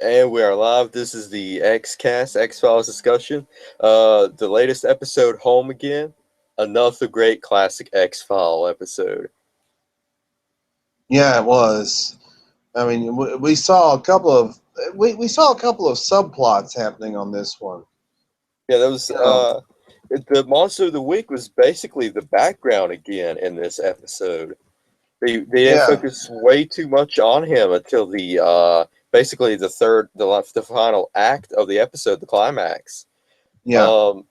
And we are live. This is the X-Cast, X-Files discussion. The latest episode, Home Again. Another great classic X-File episode. Yeah, it was. I mean, we saw a couple of we saw a couple of subplots happening on this one. Yeah, that was Yeah, the monster of the week was basically the background again in this episode. They didn't yeah, focus way too much on him until the basically the final act of the episode, the climax. yeah. Um,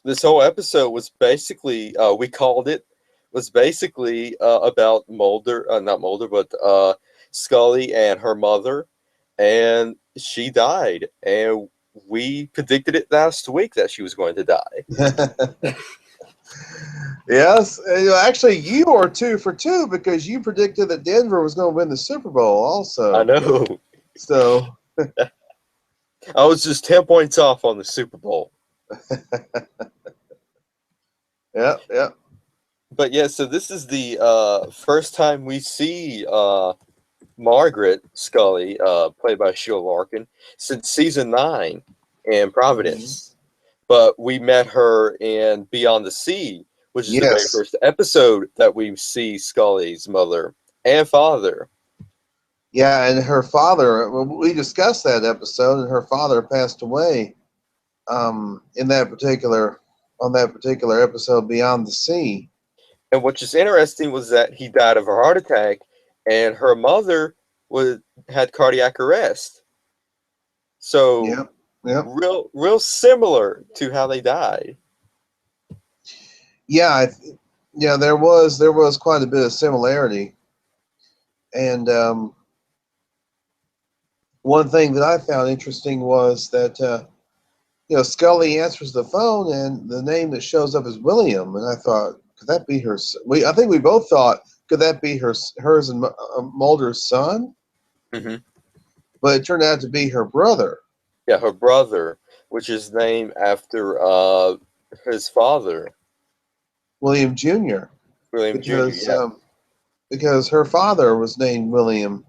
this whole episode was basically we called it was basically about Mulder, not Mulder, but Scully and her mother, and she died, and we predicted it last week that she was going to die. Yes, actually, you are 2 for 2 because you predicted that Denver was going to win the Super Bowl. I Also, know. so I was just 10 points off on the Super Bowl. yeah, yeah, But yeah, so this is the first time we see Margaret Scully, played by Sheila Larkin, since season 9 in mhm. Providence. But we met her in Beyond the Sea, which is the very Yes, first episode that we see Scully's mother and father. yeah. And her father, well, we discussed that episode, and her father passed away in that particular on that particular episode, Beyond the Sea. And what is interesting was that he died of a heart attack, and her mother was had cardiac arrest. So Yep, yep. real similar to how they died. Yeah, yeah. There was quite a bit of similarity, and one thing that I found interesting was that Scully answers the phone, and the name that shows up is William, and I thought, could that be her? I think we both thought, could that be hers and Mulder's son? Hmm. But it turned out to be her brother, Yeah, her brother, which is named after his father, William Jr. William Jr. because Yeah, because her father was named William,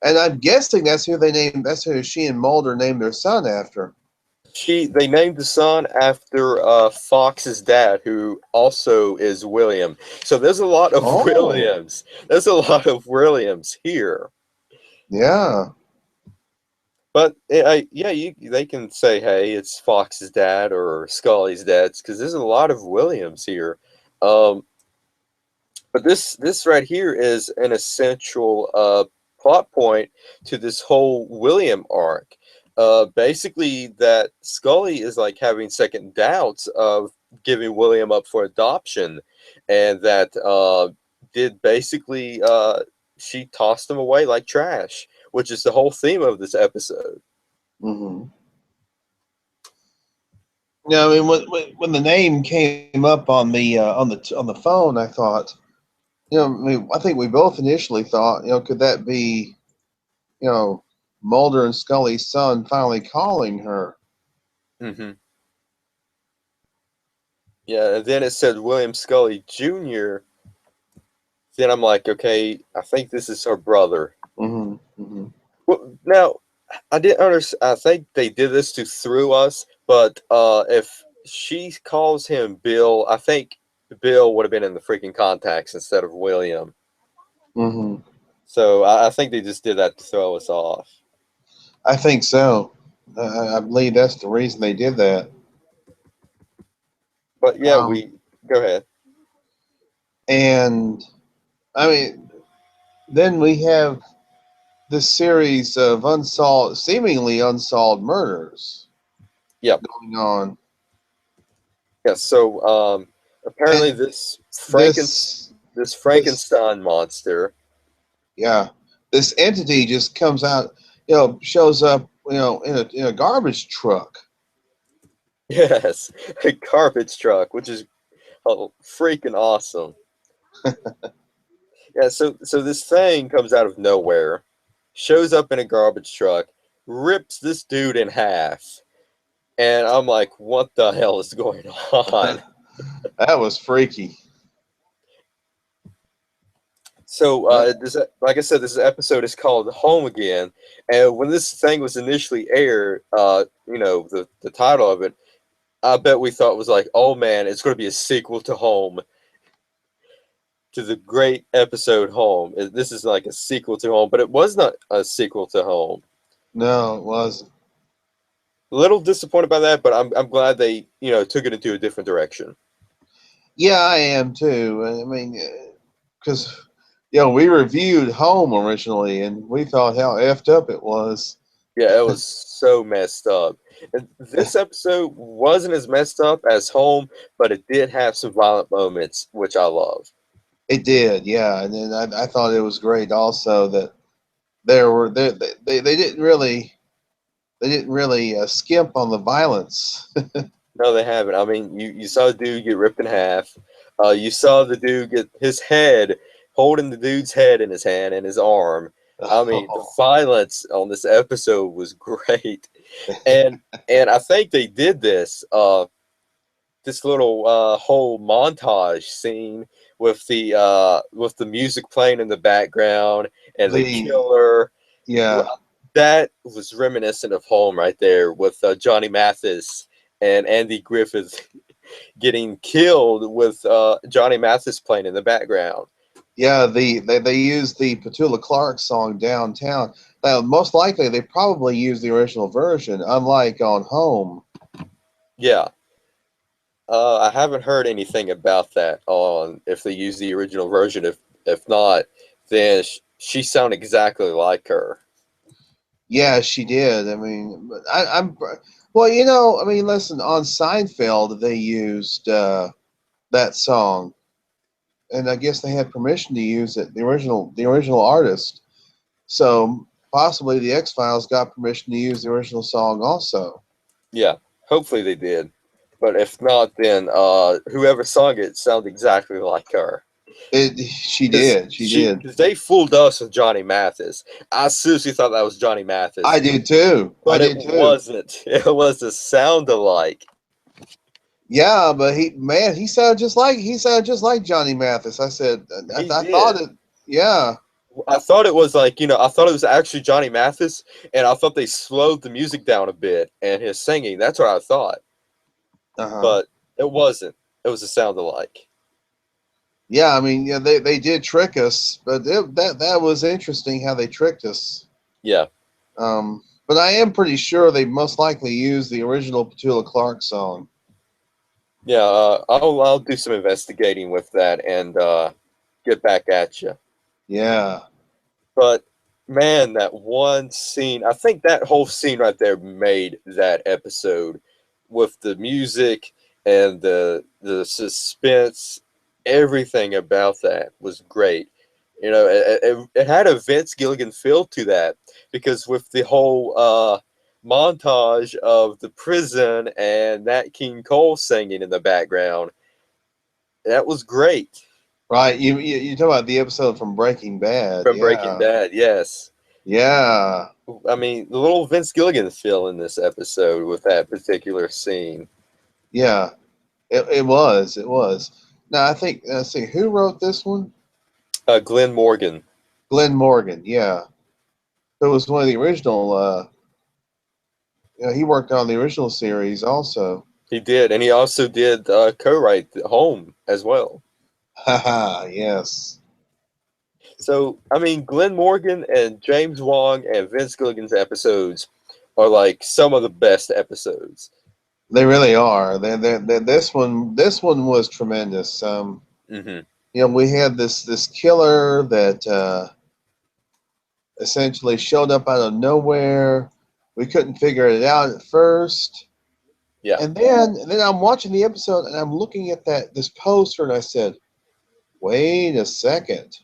and I'm guessing that's who they named. That's who she and Mulder named their son after. they named the son after Fox's dad, who also is William. So there's a lot of Oh, Williams. There's a lot of Williams here. yeah. But yeah, they can say, hey, it's Fox's dad or Scully's dad, because there's a lot of Williams here. Um, but this right here is an essential plot point to this whole William arc. Basically, that Scully is like having second doubts of giving William up for adoption, and that did basically she tossed him away like trash, which is the whole theme of this episode. Hmm. Yeah, I mean, when the name came up on the phone, I thought, I mean, I think we both initially thought, could that be, you know, Mulder and Scully's son finally calling her? Hmm. Yeah, and then it said William Scully Jr. Then I'm like, okay, I think this is her brother. Hmm. Hmm. Well, now I didn't understand. I think they did this to through us, but if she calls him Bill, I think Bill would have been in the freaking contacts instead of William. Hmm. So I think they just did that to throw us off. I think so. I believe that's the reason they did that. But yeah, Um, we go ahead. and I mean, then we have this series of seemingly unsolved murders Yep. going on. Yeah. So apparently And this this this Frankenstein monster. yeah, this entity just comes out, shows up, in a garbage truck. Yes, a garbage truck, which is freaking awesome. Yeah, so this thing comes out of nowhere, shows up in a garbage truck, rips this dude in half, and I'm like, what the hell is going on? That was freaky. So, But like I said, this episode is called Home Again. And when this thing was initially aired, the title of it, I bet we thought was like, oh man, it's going to be a sequel to Home, to the great episode Home. This is like a sequel to Home, but it was not a sequel to Home. no, it wasn't. A little disappointed by that, but I'm glad they took it into a different direction. Yeah, I am too. I mean, because we reviewed Home originally, and we thought how effed up it was. Yeah, it was so messed up. And this episode wasn't as messed up as Home, but it did have some violent moments, which I love. It did, yeah. And then I thought it was great also that they didn't really skimp on the violence. No, they haven't. I mean, you saw the dude get ripped in half. You saw the dude get his head, holding the dude's head in his hand and his arm. I mean, the violence on this episode was great, and I think they did this little whole montage scene with the music playing in the background and the the killer. yeah, That was reminiscent of Home right there with Johnny Mathis and Andy Griffith getting killed with Johnny Mathis playing in the background. yeah. They used the Petula Clark song Downtown. Now, most likely they probably used the original version, unlike on Home. Yeah. I haven't heard anything about that on if they use the original version. If not, then she sounded exactly like her. Yeah, she did. I mean, I'm well, I mean, listen, on Seinfeld they used that song, and I guess they had permission to use it. The original artist. So possibly the X Files got permission to use the original song also. Yeah, hopefully they did. But if not, then whoever sung it sounded exactly like her. She Because did. She did. cause they fooled us with Johnny Mathis. I seriously thought that was Johnny I Mathis, did too. I but it did too. wasn't. It was a sound alike. Yeah, but he sounded just like Johnny Mathis. I said He I thought did. it. Yeah. I thought it was like, I thought it was actually Johnny Mathis, and I thought they slowed the music down a bit and his singing. That's what I thought. Uh huh. But it wasn't. It was a sound alike. Yeah, I mean, yeah, they did trick us, but that was interesting how they tricked us. Yeah. But I am pretty sure they most likely used the original Petula Clark song. Yeah, I'll do some investigating with that and get back at you. Yeah, But man, that one scene, I think that whole scene right there made that episode with the music and the suspense. Everything about that was great. It had a Vince Gilligan feel to that because with the whole montage of the prison and Nat King Cole singing in the background, that was great. right. You talk about the episode from Breaking Bad. From Breaking Yeah, Bad, yes. yeah, I mean, the little Vince Gilligan feel in this episode with that particular scene. yeah. It was. Now I think let's see who wrote this one. Glenn Morgan, Glenn Morgan. Yeah, it was one of the original. He worked on the original series also. he did, and he also did co-write Home as well. Haha. Yes. So, I mean, Glenn Morgan and James Wong and Vince Gilligan's episodes are like some of the best episodes. They really are. This one was tremendous. Hmm. We had this killer that essentially showed up out of nowhere. We couldn't figure it out at first, Yeah. and then I'm watching the episode and I'm looking at this poster and I said, "Wait a second."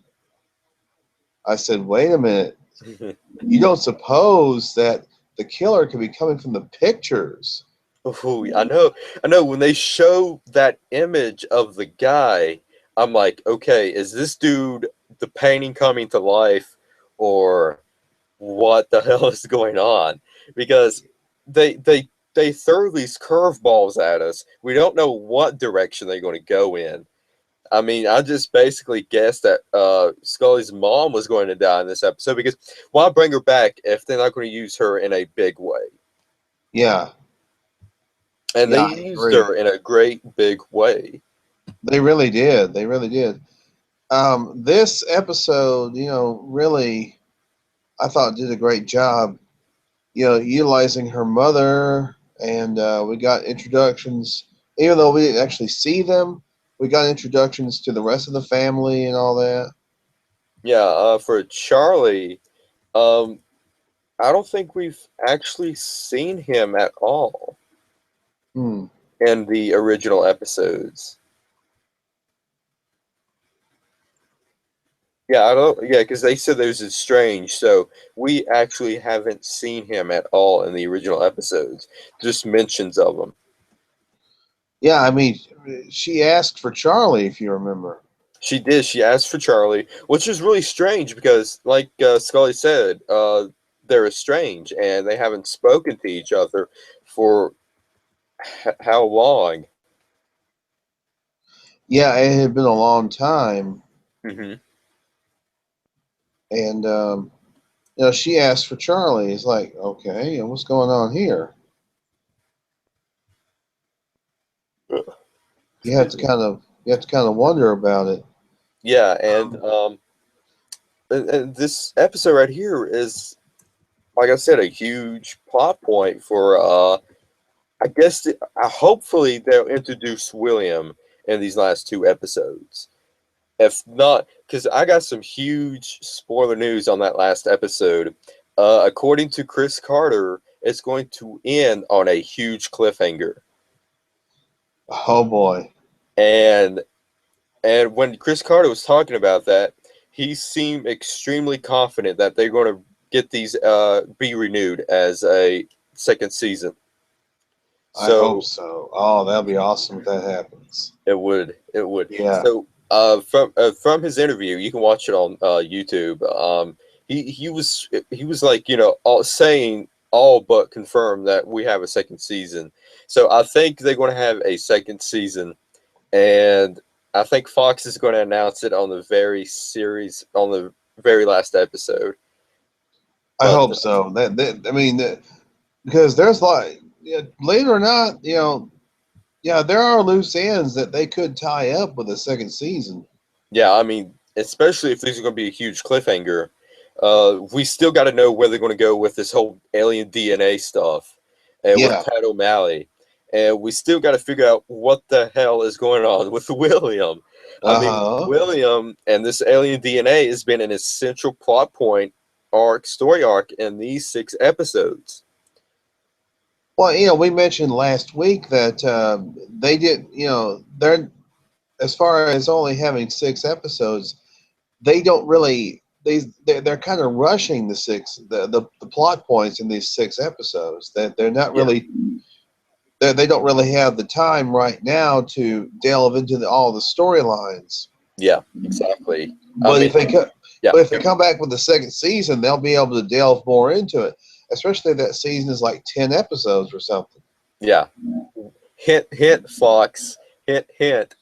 I said, "Wait a minute. You don't suppose that the killer could be coming from the pictures?" Ooh, I know. When they show that image of the guy, I'm like, okay, is this dude the painting coming to life, or what the hell is going on? Because they throw these curveballs at us. We don't know what direction they're going to go in. I mean, I just basically guessed that Scully's mom was going to die in this episode because why bring her back if they're not going to use her in a big way? Yeah. And Yeah, they I used agree. her in a great big way. They really did. They really did. This episode, really, I thought did a great job, utilizing her mother, and we got introductions, even though we didn't actually see them, we got introductions to the rest of the family and all that. Yeah, for Charlie, um, I don't think we've actually seen him at all Hmm. in the original episodes. Yeah, I don't. Yeah, because they said those is strange, so we actually haven't seen him at all in the original episodes. Just mentions of him. Yeah, I mean, she asked for Charlie, if you remember. She did. She asked for Charlie, which is really strange because, like Scully said, they're estranged and they haven't spoken to each other for how long? Yeah, it had been a long time, Hmm. and she asked for Charlie. It's like, okay, and what's going on here? Excuse me. You have to kind of wonder about it. Yeah, Um, and this episode right here is, like I said, a huge plot point for. I guess hopefully they'll introduce William in these last two episodes. If not, because I got some huge spoiler news on that last episode. According to Chris Carter, it's going to end on a huge cliffhanger. oh boy. And when Chris Carter was talking about that, he seemed extremely confident that they're going to get these be renewed as a second season. I hope So so. Oh, that'd be awesome if that happens. it would. Yeah. So from his interview, you can watch it on YouTube. He was like saying all but confirmed that we have a second season. So I think they're going to have a second season, and I think Fox is going to announce it on the very last episode. I But hope so. I mean, because there's like, believe it or not, yeah, there are loose ends that they could tie up with a second season. yeah, I mean, especially if there's going to be a huge cliffhanger, we still got to know where they're going to go with this whole alien DNA stuff and with Yeah. Pat O'Malley. And we still got to figure out what the hell is going on with William. I Uh mean, huh. William and this alien DNA has been an essential plot point story arc in these 6 episodes. Well, we mentioned last week that they did. They're as far as only having 6 episodes, they don't really they're kind of rushing the plot points in these 6 episodes. That they're not Yeah, really they don't really have the time right now to delve into all the storylines. yeah, exactly. I But mean, yeah, if they come back with the second season, they'll be able to delve more into it. Especially if that season is like 10 episodes or something. yeah. Hint, hint, Fox. Hint, hint.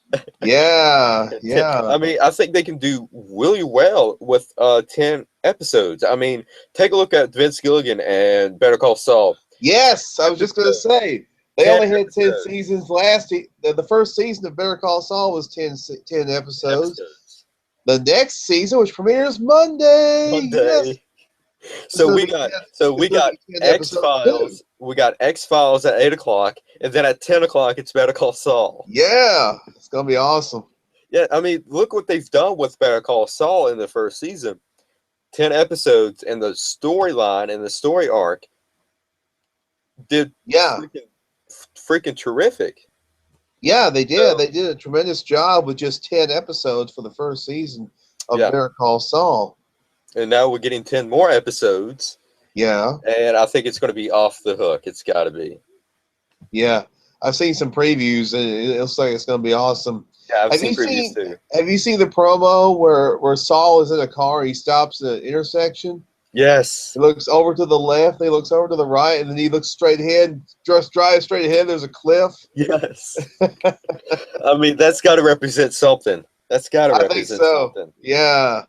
Yeah, yeah. I mean, I think they can do really well with 10 episodes. I mean, take a look at Vince Gilligan and Better Call Saul. Yes, I was just gonna say they 10 only had 10 seasons. episodes. The first season of Better Call Saul was 10 episodes. Episodes. The next season, which premieres Monday, yes, Monday. it's So gonna we be got 10, so it's we gonna got be 10 X episodes too. Files. We got X Files at 8 o'clock, and then at 10 o'clock it's Better Call Saul. Yeah, it's gonna be awesome. Yeah, I mean, look what they've done with Better Call Saul in the first season. 10 episodes, and the storyline and the story arc did Yeah, freaking terrific. yeah, they did. So They did a tremendous job with just 10 episodes for the first season of yeah, Better Call Saul. and now we're getting 10 more episodes, Yeah, and I think it's going to be off the hook. It's got to be. yeah. I've seen some previews, and it looks like it's gonna be awesome. Yeah, I've Have seen you previews seen too. Have you seen the promo where Saul is in a car? He stops at an intersection. Yes, He looks over to the left. He looks over to the right, and then he looks straight ahead. Just drives straight ahead. There's a cliff. yes. I mean, that's got to represent something. That's got to I think represent so. something. Yeah.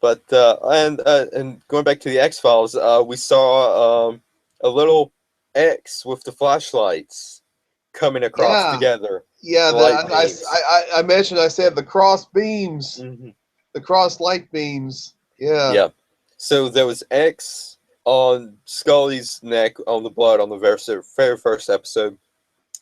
But and going back to the X-Files, we saw a little X with the flashlights coming across Yeah. together, Yeah. the light beams. I mentioned, I said the cross beams, Hmm. the cross light beams. Yeah. Yeah. So there was X on Scully's neck on the blood on the very first episode.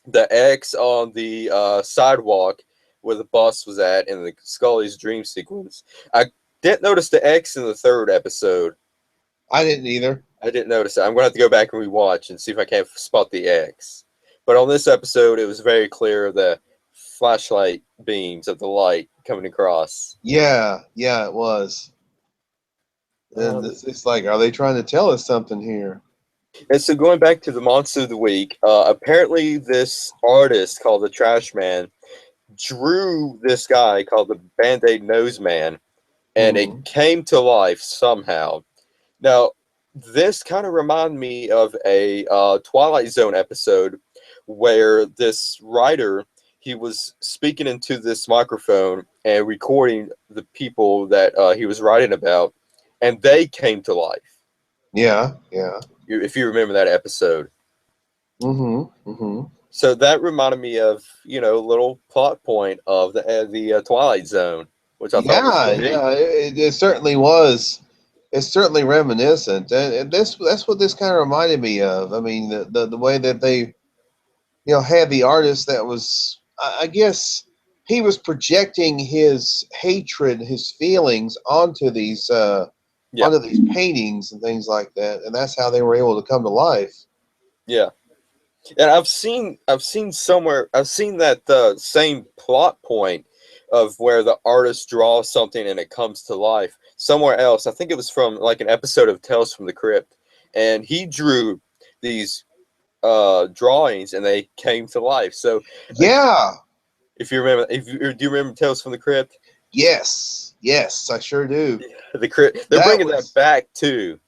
The X on the sidewalk where the bus was at in the Scully's dream sequence. I didn't notice the X in the third episode. I didn't either. I didn't notice it. I'm going to have to go back and rewatch and see if I can't spot the X. But on this episode, it was very clear the flashlight beams of the light coming across. Yeah. Yeah, it was. And Um, it's like, are they trying to tell us something here? and so going back to the monster of the week, apparently this artist called the Trash Man drew this guy called the Band-Aid Nose Man, and it Mhm. came to life somehow. Now, this kind of reminded me of a Twilight Zone episode where this writer, he was speaking into this microphone and recording the people that he was writing about, and they came to life. Yeah. Yeah. If you remember that episode. Mm-hmm. Mm-hmm. So that reminded me of, a little plot point of the Twilight Zone, which I thought was Yeah. really neat. Yeah. It certainly was. It's certainly reminiscent, and that's what this kind of reminded me of. I mean, the way that they, had the artist that was, I guess, he was projecting his hatred, his feelings Yeah, onto these paintings and things like that, and that's how they were able to come to life. yeah. And I've seen that same plot point of where the artist draws something and it comes to life somewhere else. I think it was from like an episode of Tales from the Crypt, and he drew these drawings and they came to life. So, like, Yeah. if you remember, do you remember Tales from the Crypt? Yes. Yes, I sure do. The Crypt, they're That bringing that was, back too.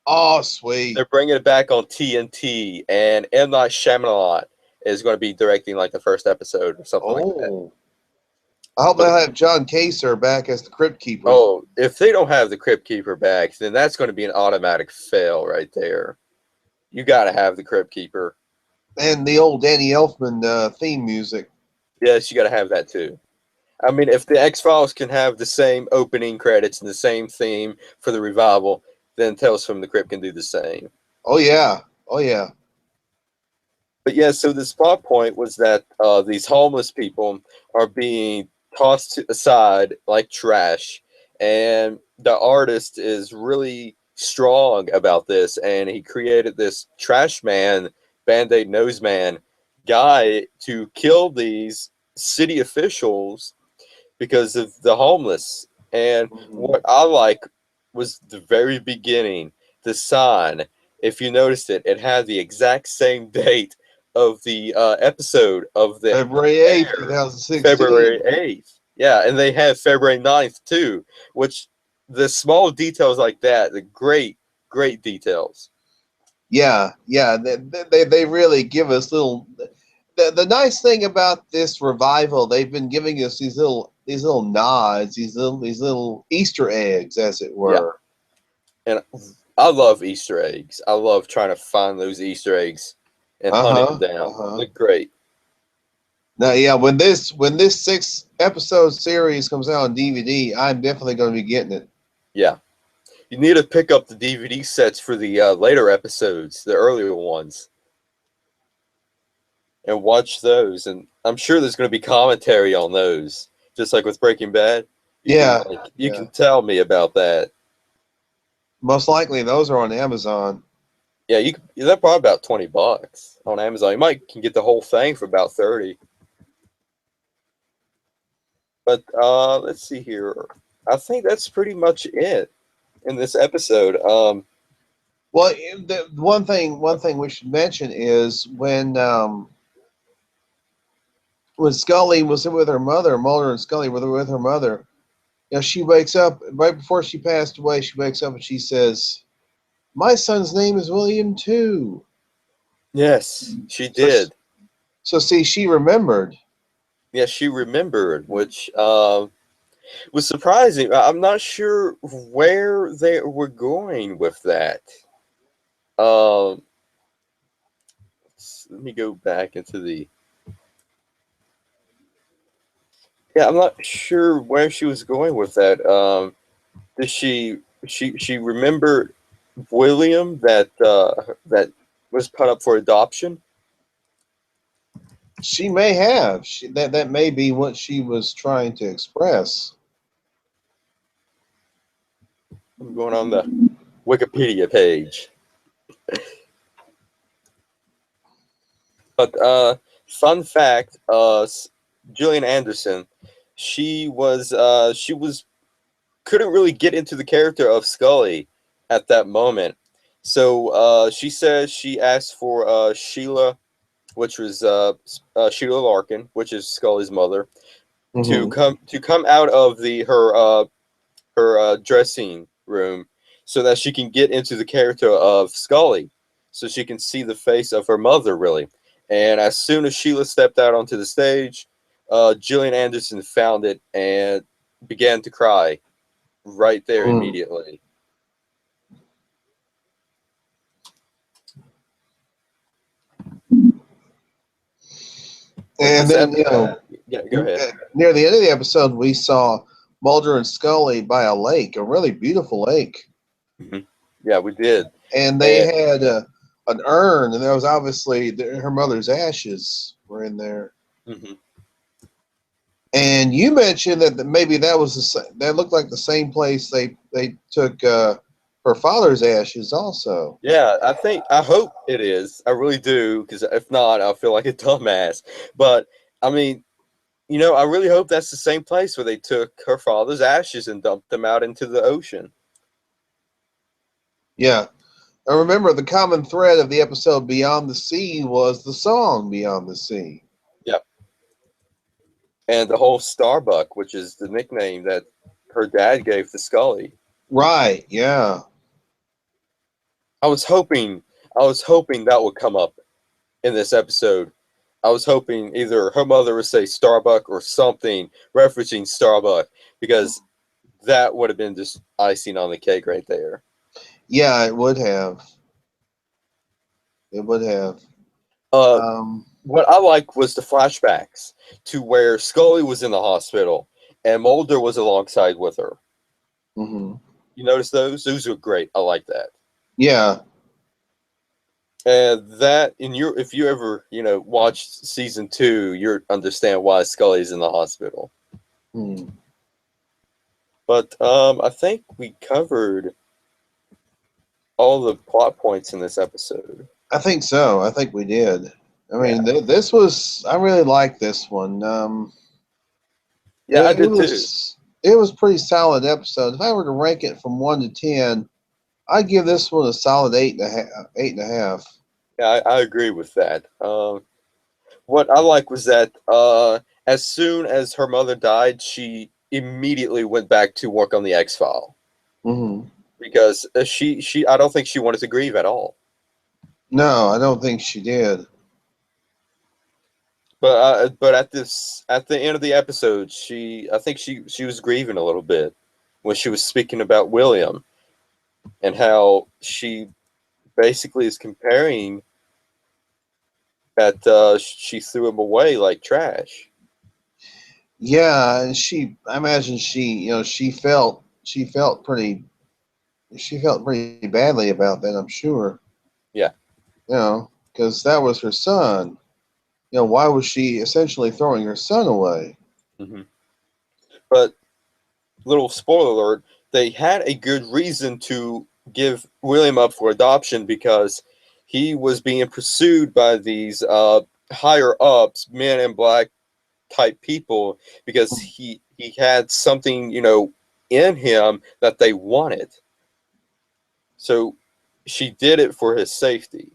oh, sweet. They're bringing it back on TNT, and M. Night Shyamalan is going to be directing like the first episode or something like that. Oh, I hope But they'll have John Kaser back as the Crypt Keeper. oh, if they don't have the Crypt Keeper back, then that's going to be an automatic fail right there. You got to have the Crypt Keeper. And the old Danny Elfman theme music. Yes, you got to have that too. I mean, if the X-Files can have the same opening credits and the same theme for the revival, then Tales from the Crypt can do the same. Oh yeah, oh yeah. But yeah, so this plot point was that these homeless people are being tossed aside like trash, and the artist is really strong about this, and he created this trash man, Band-Aid Nose Man guy to kill these city officials because of the homeless. And Mhm. what I like was the very beginning, the sign. If you noticed it, it had the exact same date of the episode of the February 8th, air, 2016. February 8th. Yeah, and they had February 9th too, which the small details like that, the great, great details. Yeah, yeah. They really give us little. The nice thing about this revival, they've been giving us these little nods, these little Easter eggs, as it Yeah, were. and I love Easter eggs. I love trying to find those Easter eggs and Uh hunting them huh. down. Uh huh. They're great. Now, yeah, when this 6 episode series comes out on DVD, I'm definitely going to be getting it. Yeah. You need to pick up the DVD sets for the later episodes, the earlier ones, and watch those. And I'm sure there's going to be commentary on those, just like with Breaking Bad. Yeah, You yeah. can tell me about that. Most likely, those are on Amazon. Yeah, they're probably about $20 on Amazon. You might can get the whole thing for about 30. But let's see here. I think that's pretty much it in this episode. Well, the one thing we should mention is when Scully was with her mother, Mulder and Scully were with her mother. She wakes up right before she passed away. She wakes up and she says, "My son's name is William too." Yes, she So, did. so see, she remembered. Yeah, she remembered, which was surprising. I'm not sure where they were going with that. Um, let me go back into the. Yeah, I'm not sure where she was going with that. Did she remember William that was put up for adoption? She may have. That may be what she was trying to express. I'm going on the Wikipedia page. But fun fact, Gillian Anderson, she was couldn't really get into the character of Scully at that moment. So she says she asked for Sheila, which was Sheila Larkin, which is Scully's mother, to Hmm. come out of her dressing room so that she can get into the character of Scully, so she can see the face of her mother really. And as soon as Sheila stepped out onto the stage, Gillian Anderson found it and began to cry right there Mm. immediately. But And this then, episode, yeah, go ahead. near the end of the episode, we saw Mulder and Scully by a lake, a really beautiful lake. Mhm. Yeah, we did. And they And had an urn, and there was obviously her mother's ashes were in there. mhm. And you mentioned that maybe that was that looked like the same place they took her father's ashes also. Yeah, I hope it is. I really do, because if not, I'll feel like a dumbass. But I mean, I really hope that's the same place where they took her father's ashes and dumped them out into the ocean. Yeah. I remember the common thread of the episode Beyond the Sea was the song Beyond the Sea. Yep. And the whole Starbuck, which is the nickname that her dad gave to Scully. Right, yeah. I was hoping that would come up in this episode. I was hoping either her mother would say Starbuck or something referencing Starbuck, because that would have been just icing on the cake right there. Yeah, it would have. It would have. Uh, Um, what I like was the flashbacks to where Scully was in the hospital and Mulder was alongside with her. mhm. You notice those? Those were great. I like that. Yeah. And that if you ever watched season 2, you understand why Scully's in the hospital. Mm. But I think we covered all the plot points in this episode. I think so. I think we did. I mean, Yeah, this was. I really like this one. yeah, I It did too. was. It was pretty solid episode. If I were to rank it from 1 to 10, I'd give this one a solid 8.5. 8.5. Yeah, I agree with that. What I like was that as soon as her mother died, she immediately went back to work on the X File, Mm-hmm. because she I don't think she wanted to grieve at all. No, I don't think she did. But at the end of the episode, I think she was grieving a little bit when she was speaking about William and how she basically is comparing that she threw him away like trash. Yeah, and I imagine she felt pretty badly about that. I'm sure. Yeah. Because that was her son. Why was she essentially throwing her son away? Hmm. But little spoiler alert, they had a good reason to give William up for adoption, because he was being pursued by these higher ups, men in black type people, because he had something in him that they wanted. So she did it for his safety,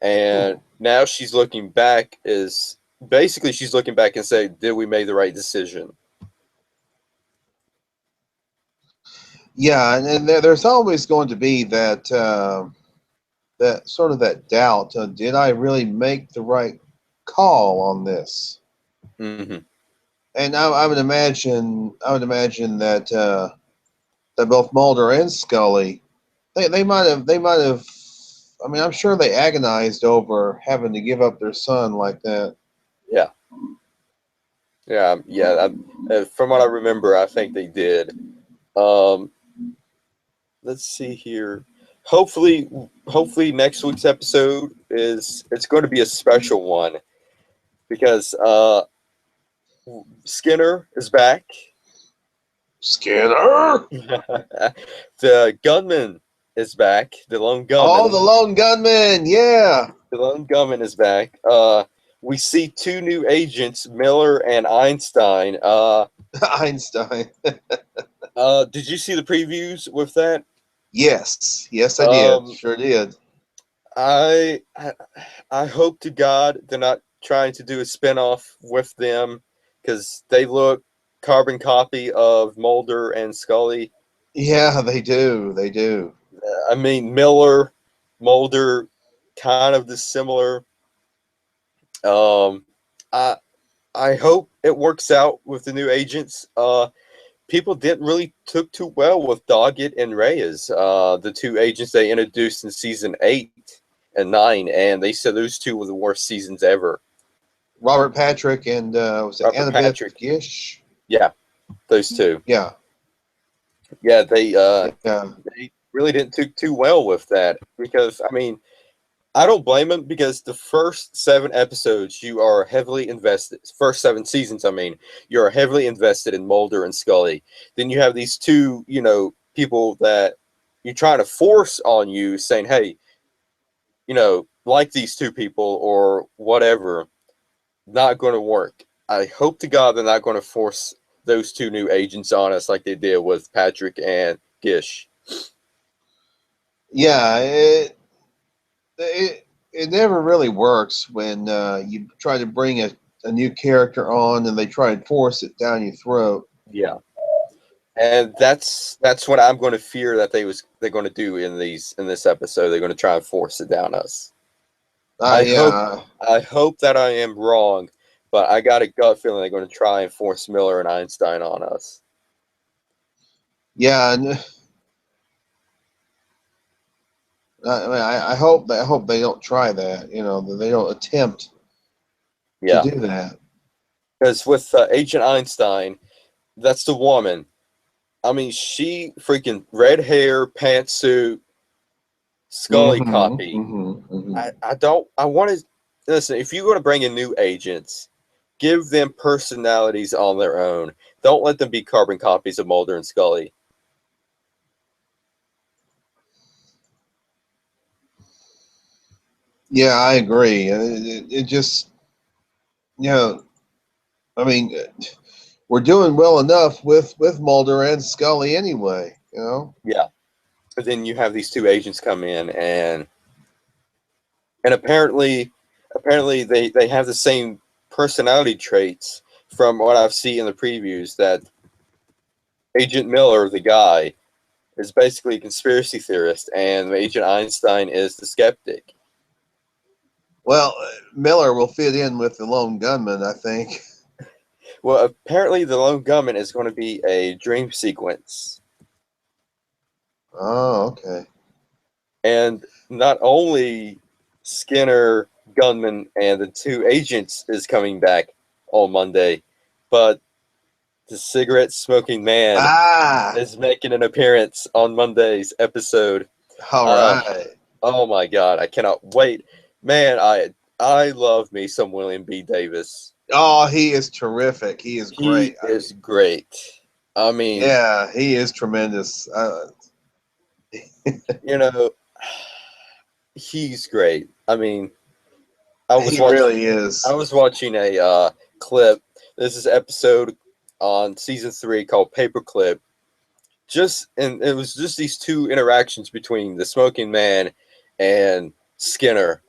and now she's looking back is basically she's looking back and saying, did we make the right decision? Yeah, and there's always going to be that sort of that doubt. Did I really make the right call on this? Hmm. And I would imagine that that both Mulder and Scully, they might have. I mean, I'm sure they agonized over having to give up their son like that. Yeah, yeah. From what I remember, I think they did. Um, let's see here. Hopefully, hopefully next week's episode is it's going to be a special one because Skinner is back. Skinner. The gunman is back. The lone Oh, gunman. the lone gunman. Yeah, The lone gunman is back. We see two new agents, Miller and Einstein. Einstein. Did you see the previews with that? Yes, yes, I did. Um, Sure did. I, I I hope to God they're not trying to do a spinoff with them because they look carbon copy of Mulder and Scully. Yeah, they do. They do. I mean Miller, Mulder, kind of the similar. Um, I I hope it works out with the new agents. People didn't really took too well with Doggett and Reyes, the two agents they introduced in season 8 and 9, and they said those two were the worst seasons ever. Robert Patrick and was it Robert Annabeth Patrick, Gish? yeah, those two, Yeah, yeah, yeah, they really didn't do too well with that because I mean I don't blame them because the first 7 episodes you are heavily invested. First 7 seasons, I mean, you are heavily invested in Mulder and Scully. Then you have these two, people that you're trying to force on you, saying, "Hey, like these two people or whatever." Not going to work. I hope to God they're not going to force those two new agents on us like they did with Patrick and Gish. yeah. It never really works when you try to bring a new character on and they try and force it down your throat. Yeah. And that's what I'm going to fear that they're going to do in this episode. They're going to try and force it down us. I hope Yeah, I hope that I am wrong, but I got a gut feeling they're going to try and force Miller and Einstein on us. yeah. And I hope they don't try that. You know, that they don't attempt to Yeah, do that. because with Agent Einstein, that's the woman. I mean, she freaking red hair, pantsuit, Scully Mm-hmm. copy. Mm-hmm. Mm-hmm. I don't. I want to listen. If you're going to bring in new agents, give them personalities on their own. Don't let them be carbon copies of Mulder and Scully. Yeah, I agree. It just, you know, I mean, we're doing well enough with Mulder and Scully anyway. You know. Yeah. But then you have these two agents come in and apparently they have the same personality traits from what I've seen in the previews that Agent Miller, the guy, is basically a conspiracy theorist and Agent Einstein is the skeptic. Well, Miller will fit in with the lone gunman, I think. Well, apparently the lone gunman is going to be a dream sequence. Oh, okay. And not only Skinner, Gunman, and the two agents is coming back on Monday, but the cigarette smoking man Ah, is making an appearance on Monday's episode. all Uh, right. oh my God, I cannot wait, man! I love me some William B. Davis. Oh, he is terrific. He is He great. is great. I mean, Yeah, he is tremendous. you know, he's great. I mean, I was He watching really is. I was watching a clip. This is episode on season 3 called Paperclip. And it was just these two interactions between the Smoking Man and Skinner.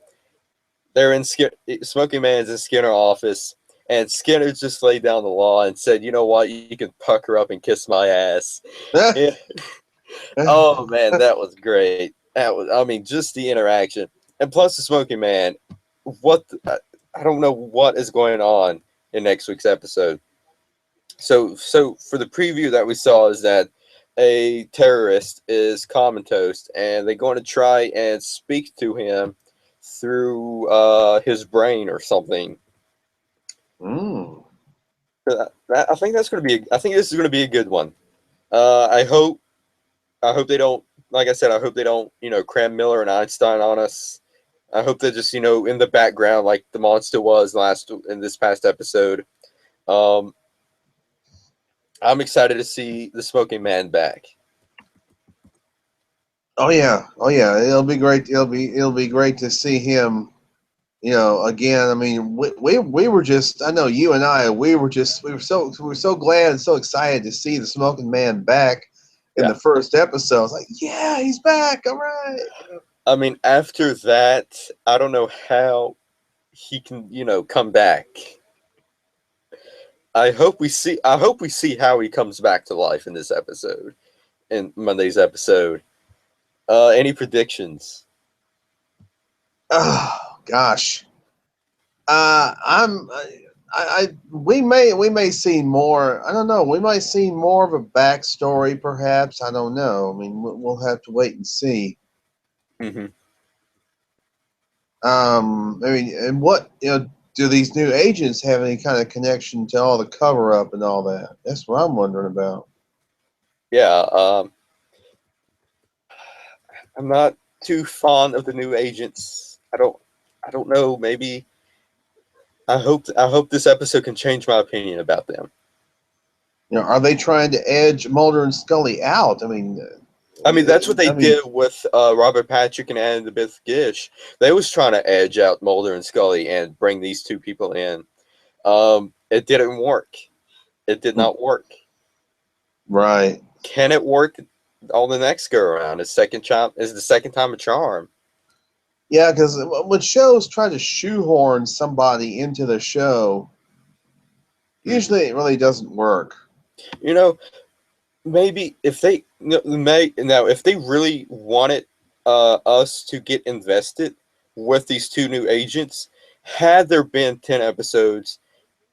They're in Smoking Man's in Skinner office, and Skinner just laid down the law and said, "You know what? You can pucker up and kiss my ass." Yeah. Oh man, that was great. That was, I mean, just the interaction, and plus the Smoking Man. What the, I don't know what is going on in next week's episode. So for the preview that we saw is that a terrorist is Comatose, and they're going to try and speak to him through his brain or something. Mm. I think that's going to be. I think this is going to be a good one. I hope. I hope they don't. Like I said, I hope they don't. Cram Miller and Einstein on us. I hope they're just in the background like the monster was in this past episode. Um, I'm excited to see the Smoking Man back. Oh yeah, oh yeah. It'll be great. It'll be great to see him. Again. I mean, we were just. I know you and I. We were so glad and so excited to see the Smoking Man back in Yeah. the first episode. It's like, yeah, he's back. All right. I mean, after that, I don't know how he can, come back. I hope we see how he comes back to life in this episode, in Monday's episode. Any predictions? Oh gosh. We may see more. I don't know. We might see more of a backstory, perhaps. I don't know. I mean, we'll have to wait and see. Mm-hmm. I mean, and what do these new agents have any kind of connection to all the cover up and all that? That's what I'm wondering about. Yeah, I'm not too fond of the new agents. I don't know. Maybe I hope this episode can change my opinion about them. Are they trying to edge Mulder and Scully out? I mean, I mean, that's what they I mean, did with Robert Patrick and Annabeth Gish. They was trying to edge out Mulder and Scully and bring these two people in. It didn't work. It did not work. right. Can it work on the next go around? Is the second time a charm? Yeah, because when shows try to shoehorn somebody into the show, usually it really doesn't work. You know, maybe if they if they really wanted us to get invested with these two new agents, had there been 10 episodes,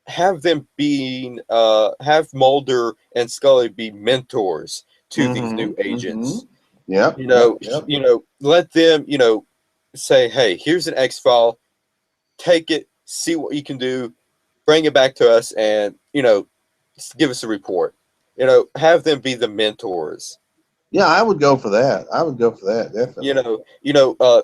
have Mulder and Scully be mentors to these new Mm-hmm. Mm-hmm. agents. Yep. You Yep. know, Yep. let them say, hey, here's an X file, take it, see what you can do, bring it back to us, and give us a report. Have them be the mentors. Yeah, I would go for that. I would go for that You definitely. know, you know, uh,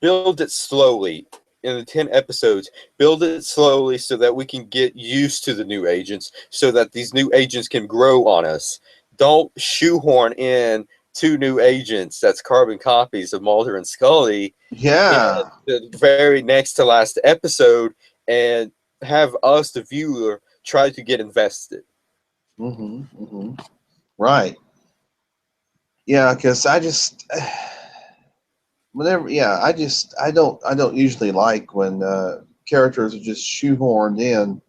build it slowly. In the 10 episodes, build it slowly so that we can get used to the new agents, so that these new agents can grow on us. Don't shoehorn in two new agents that's carbon copies of Mulder and Scully in Yeah. the very next to last episode and have us, the viewer, try to get invested. Mm-hmm. Mm-hmm. Right. Yeah, because I just whenever I don't usually like when characters are just shoehorned in.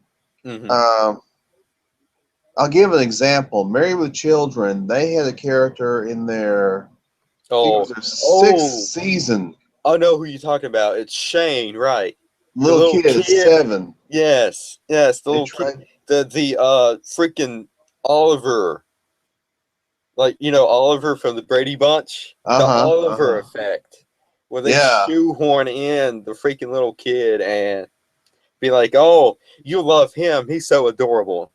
Mm-hmm. Um, I'll give an example. Married with Children, they had a character in their, I think it was Oh, their sixth oh, season. I know who you're talking about. It's Shane, right? The Little little kid, kid. 7. Yes, yes, the They little kid. tried. The freaking Oliver, like Oliver from the Brady Bunch, Uh the huh. Uh Oliver huh. effect, where they Yeah. shoehorn in the freaking little kid and be like, "Oh, you love him. He's so adorable."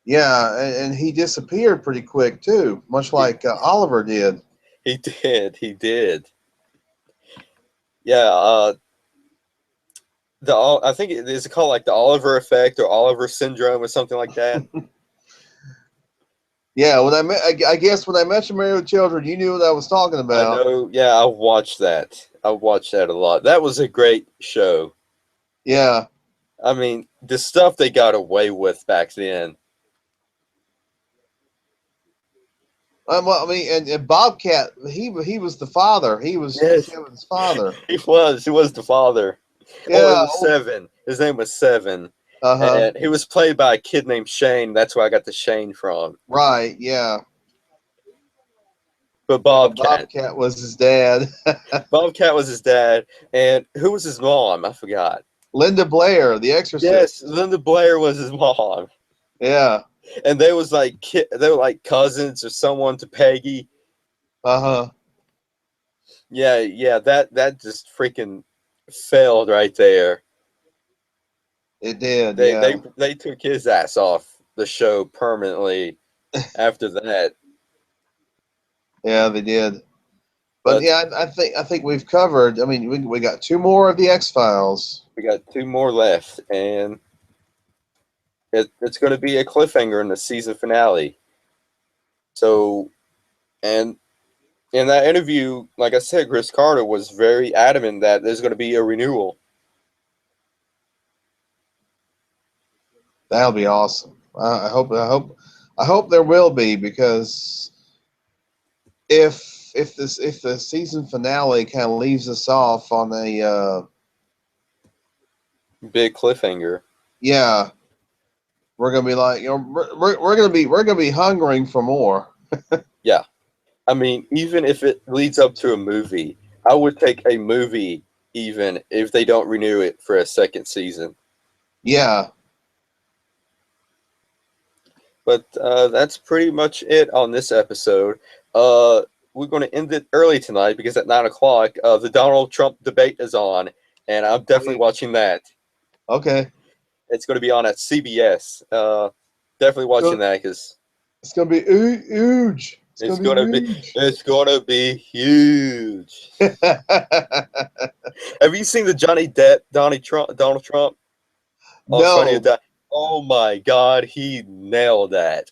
Yeah, and he disappeared pretty quick too, much He like Oliver did. he did. He did. Yeah. I think it is called like the Oliver effect or Oliver syndrome or something like that. Yeah, I guess when I mentioned Married with Children, you knew what I was talking I about. know. Yeah, I watched that. I watched that a lot. That was a great show. Yeah. I mean, the stuff they got away with back then. Well, I mean, and Bobcat, he was the father. He was Yes, Kevin's father. he was. He was the father. Oh, it Yeah. was Seven. His name was Seven, Uh huh. and he was played by a kid named Shane. That's where I got the Shane from. Right. Yeah. But Yeah. Bobcat. Bobcat was his dad. Bobcat was his dad, and who was his mom? I forgot. Linda Blair, The Exorcist. Yes, Linda Blair was his mom. Yeah. And they was like they were like cousins or someone to Peggy. Uh-huh. Yeah, that just freaking failed right there. It did, They yeah. they they took his ass off the show permanently after that. Yeah, they did. But But yeah, I think we've covered. I mean, we got two more of the X-Files. we got two more left, and it's going to be a cliffhanger in the season finale. So, and in that interview, like I said, Chris Carter was very adamant that there's going to be a renewal. That'll be awesome. I hope there will be, because if the season finale kind of leaves us off on a Big cliffhanger. yeah, we're gonna be like, we're gonna be hungering for more. Yeah. I mean, even if it leads up to a movie, I would take a movie even if they don't renew it for a second season. Yeah. But that's pretty much it on this episode. We're going to end it early tonight because at 9 o'clock, the Donald Trump debate is on, and I'm definitely watching that. Okay. It's going to be on at CBS. Definitely watching that because it's gonna be huge. it's going to be huge. Have you seen the Johnny Depp Donald Trump? No. Oh my God, he nailed that.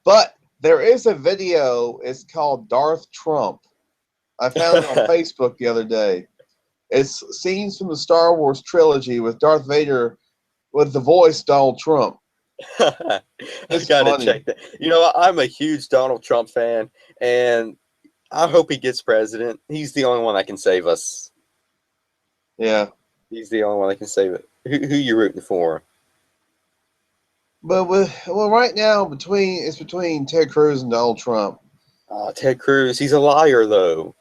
But there is a video. It's called Darth Trump. I found it on Facebook the other day. It's scenes from the Star Wars trilogy with Darth Vader with the voice Donald Trump. I It's gotta funny. check that. You know, I'm a huge Donald Trump fan, and I hope he gets president. He's the only one that can save us. Yeah. He's the only one that can save it. Who you rooting for? But right now it's between Ted Cruz and Donald Trump. Ted Cruz. He's a liar, though.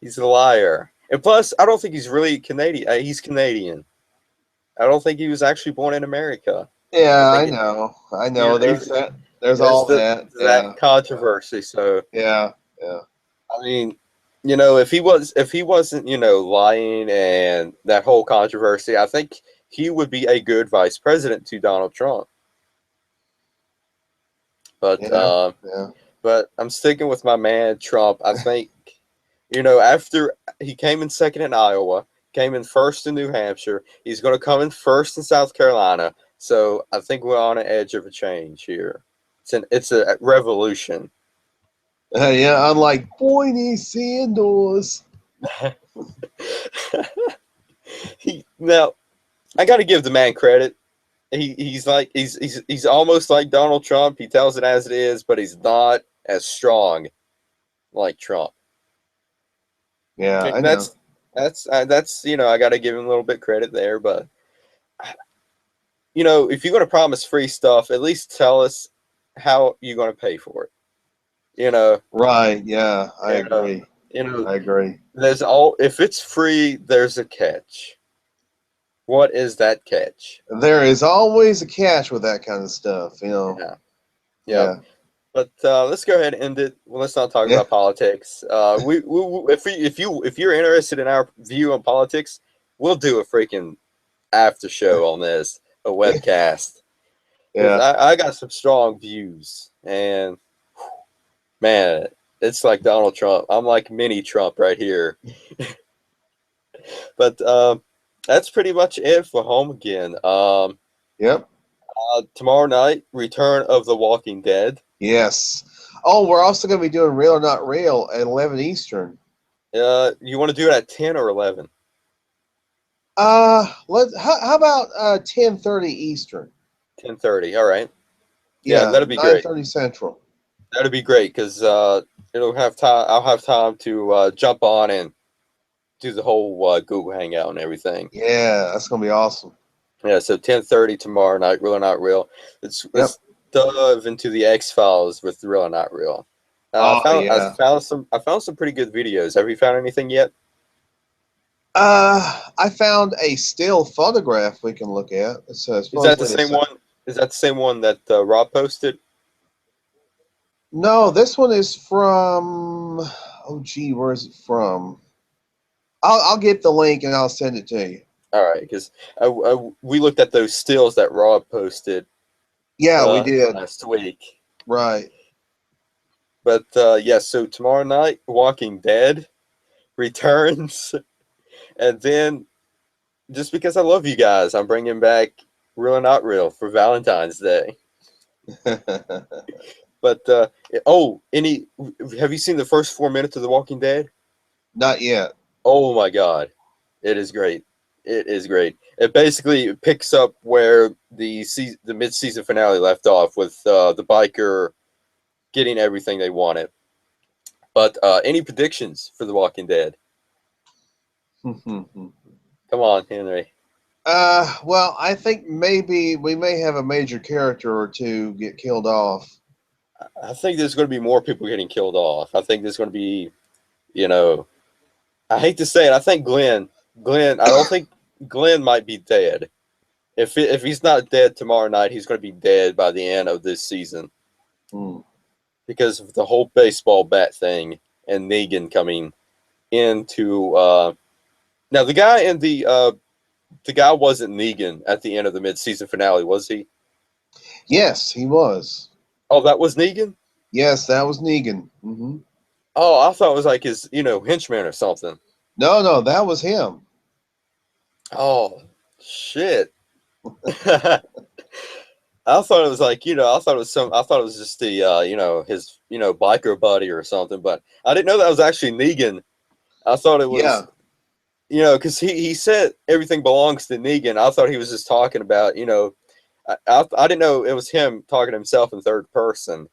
He's a liar. And plus, I don't think he's really Canadian. He's Canadian. I don't think he was actually born in America. Yeah, I know. Yeah, there's that. There's all that. Yeah. Controversy. So Yeah. I mean, you know, if he wasn't, you know, lying and that whole controversy, I think he would be a good vice president to Donald Trump. But Yeah. but I'm sticking with my man Trump. I think, you know, after he came in second in Iowa, came in first in New Hampshire, he's going to come in first in South Carolina. So I think we're on the edge of a change here. It's a revolution. Yeah, unlike Bernie Sanders. Now, I got to give the man credit. He's almost like Donald Trump. He tells it as it is, but he's not as strong like Trump. Yeah, I know. That's you know, I got to give him a little bit credit there, but you know, if you're going to promise free stuff, at least tell us how you're going to pay for it. You know, Right? Yeah, I agree. You know, I agree. if it's free, there's a catch. What is that catch? There is always a catch with that kind of stuff, you know. Yeah. But let's go ahead and end it. Well, let's not talk about politics. If you're interested in our view on politics, we'll do a freaking after show on this, a webcast. Yeah. I got some strong views, and man, it's like Donald Trump. I'm like mini Trump right here. But that's pretty much it for Home Again. Yep. Tomorrow night, Return of the Walking Dead. Yes. Oh, we're also going to be doing Real or Not Real at 11 Eastern. You want to do it at 10 or 11? How about 10:30 Eastern? 10:30. All right. Yeah, that'd be great. 9:30 Central. That'd be great because it'll have time. I'll have time to jump on and do the whole Google Hangout and everything. Yeah, that's gonna be awesome. Yeah, so 10:30 tomorrow night. Real or Not Real. Let's dive into the X-Files with Real or Not Real. I found some pretty good videos. Have you found anything yet? I found a still photograph we can look at. It's Is that the supposedly same one? Is that the same one that Rob posted? No, this one is from. Oh, gee, where is it from? I'll get the link and I'll send it to you. All right, because we looked at those stills that Rob posted Yeah, we did. last week. Right. But yes, so tomorrow night, Walking Dead returns, and then just because I love you guys, I'm bringing back Real or Not Real for Valentine's Day. But have you seen the first 4 minutes of The Walking Dead? Not yet. Oh my God, it is great. It is great. It basically picks up where the mid-season finale left off with the biker getting everything they wanted. But any predictions for The Walking Dead? Come on, Henry. Well, I think maybe we may have a major character or two get killed off. I think there's going to be more people getting killed off. I think there's going to be, you know, I hate to say it. I think Glenn. I don't think Glenn might be dead. If he's not dead tomorrow night, he's going to be dead by the end of this season because of the whole baseball bat thing and Negan coming into. Now the guy wasn't Negan at the end of the mid-season finale, was he? Yes, he was. Oh, that was Negan? Yes, that was Negan. Oh, I thought it was like his, henchman or something. No, that was him. Oh, shit. I thought it was like, I thought it was just the, his, biker buddy or something, but I didn't know that was actually Negan. I thought it was, because he said everything belongs to Negan. I thought he was just talking about, I didn't know it was him talking to himself in third person.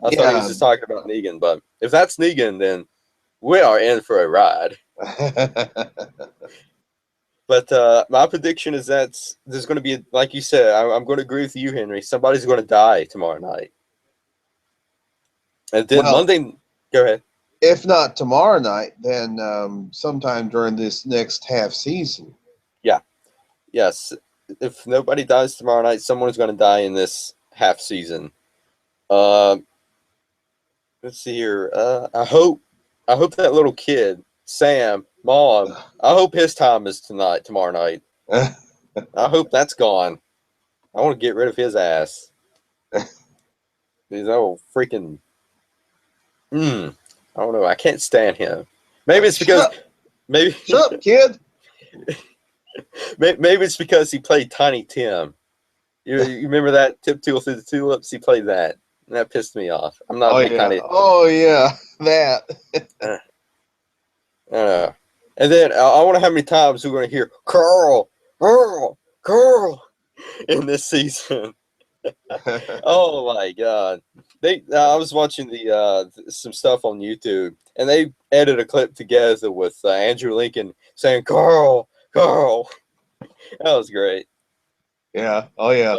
I thought he was just talking about Negan, but if that's Negan, then we are in for a ride. But my prediction is that there's going to be, like you said, I'm going to agree with you, Henry. Somebody's going to die tomorrow night. And then Monday, go ahead. If not tomorrow night, then sometime during this next half season. Yeah. Yes. If nobody dies tomorrow night, someone's going to die in this half season. Let's see here. I hope that little kid, Sam, Mom, I hope his time is tomorrow night. I hope that's gone. I want to get rid of his ass. He's old freaking. I don't know. I can't stand him. Maybe it's because Shut up, kid. Maybe it's because he played Tiny Tim. You remember that Tiptoe Through the Tulips? He played that. And that pissed me off. I'm not that. I don't know. And then I wonder how many times we're going to hear Carl in this season. Oh my God! I was watching some stuff on YouTube, and they edited a clip together with Andrew Lincoln saying Carl. That was great. Yeah. Oh yeah.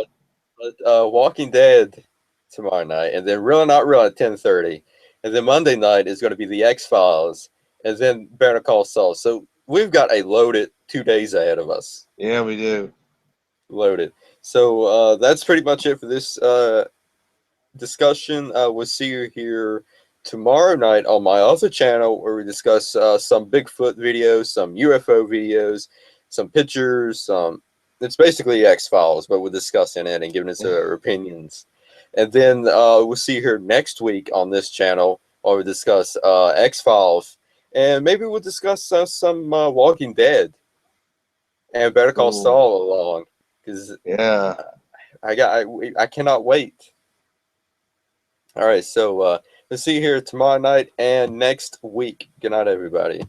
But Walking Dead tomorrow night, and then Real or Not Real at 10:30, and then Monday night is going to be the X-Files, and then Better Call Saul. So we've got a loaded 2 days ahead of us. Yeah, we do. Loaded. So that's pretty much it for this discussion. We'll see you here tomorrow night on my other channel where we discuss some Bigfoot videos, some UFO videos, some pictures. It's basically X-Files, but we're discussing it and giving us our opinions. And then we'll see you here next week on this channel where we discuss X-Files. And maybe we'll discuss some Walking Dead and Better Call Saul along. Because I cannot wait. All right, so we'll see you here tomorrow night and next week. Good night, everybody.